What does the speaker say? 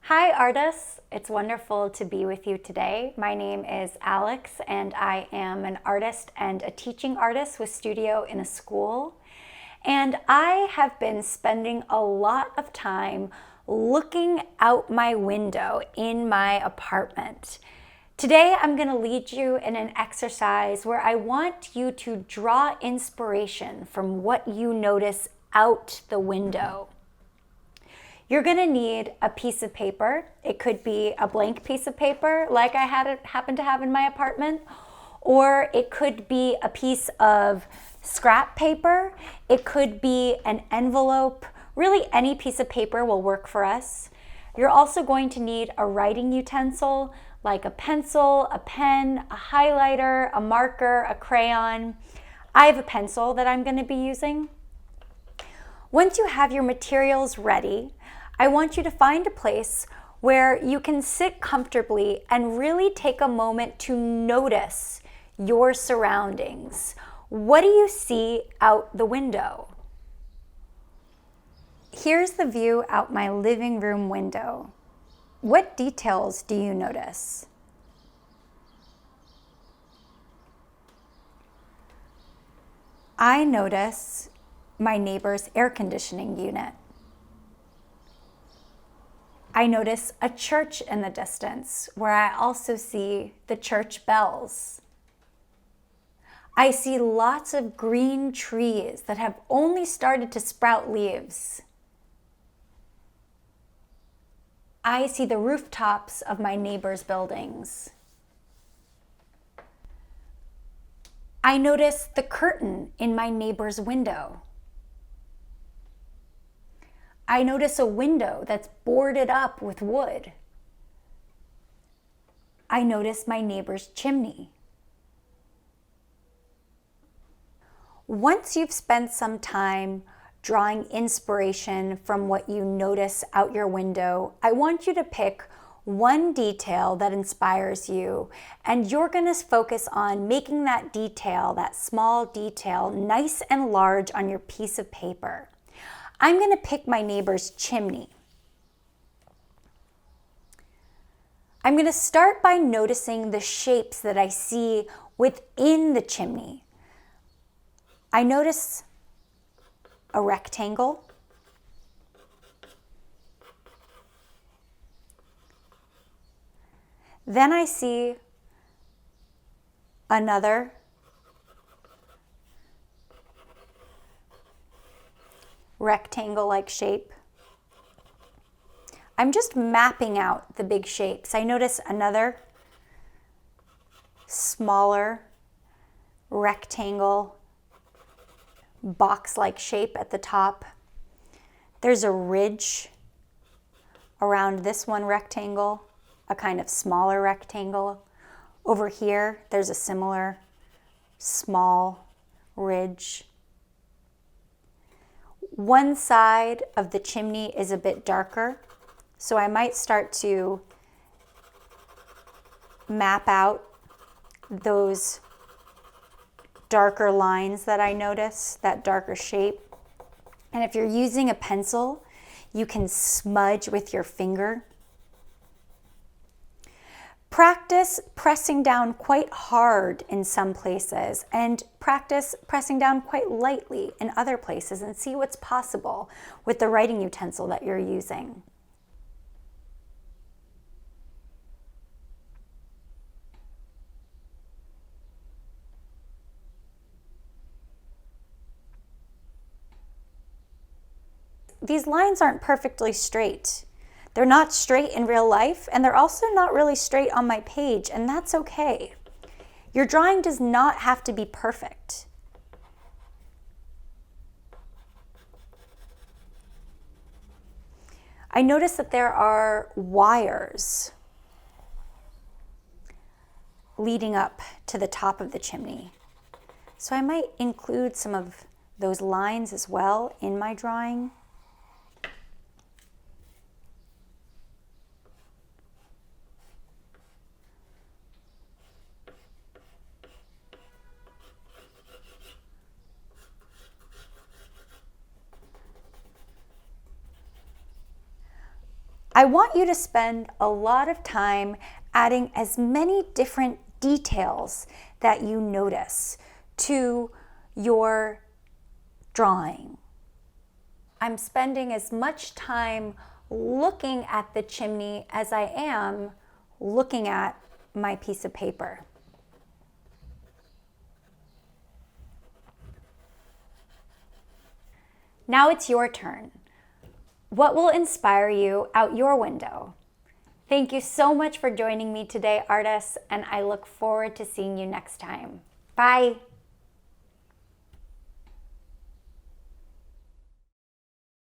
Hi, artists. It's wonderful to be with you today. My name is Alex, and I am an artist and a teaching artist with studio in a school. And I have been spending a lot of time looking out my window in my apartment. Today, I'm going to lead you in an exercise where I want you to draw inspiration from what you notice out the window. You're gonna need a piece of paper. It could be a blank piece of paper like I happen to have in my apartment, or it could be a piece of scrap paper. It could be an envelope. Really, any piece of paper will work for us. You're also going to need a writing utensil like a pencil, a pen, a highlighter, a marker, a crayon. I have a pencil that I'm going to be using. Once you have your materials ready, I want you to find a place where you can sit comfortably and really take a moment to notice your surroundings. What do you see out the window? Here's the view out my living room window. What details do you notice? I notice my neighbor's air conditioning unit. I notice a church in the distance where I also see the church bells. I see lots of green trees that have only started to sprout leaves. I see the rooftops of my neighbor's buildings. I notice the curtain in my neighbor's window. I notice a window that's boarded up with wood. I notice my neighbor's chimney. Once you've spent some time drawing inspiration from what you notice out your window, I want you to pick one detail that inspires you, and you're going to focus on making that detail, that small detail, nice and large on your piece of paper. I'm going to pick my neighbor's chimney. I'm going to start by noticing the shapes that I see within the chimney. I notice a rectangle. Then I see another rectangle-like shape. I'm just mapping out the big shapes. I notice another smaller rectangle box-like shape at the top. There's a ridge around this one rectangle, a kind of smaller rectangle. Over here, there's a similar small ridge. One side of the chimney is a bit darker, so I might start to map out those darker lines that I notice, that darker shape. And if you're using a pencil, you can smudge with your finger. Practice pressing down quite hard in some places and practice pressing down quite lightly in other places and see what's possible with the writing utensil that you're using. These lines aren't perfectly straight. They're not straight in real life, and they're also not really straight on my page, and that's okay. Your drawing does not have to be perfect. I notice that there are wires leading up to the top of the chimney. So I might include some of those lines as well in my drawing. I want you to spend a lot of time adding as many different details that you notice to your drawing. I'm spending as much time looking at the chimney as I am looking at my piece of paper. Now it's your turn. What will inspire you out your window? Thank you so much for joining me today, artists, and I look forward to seeing you next time. Bye.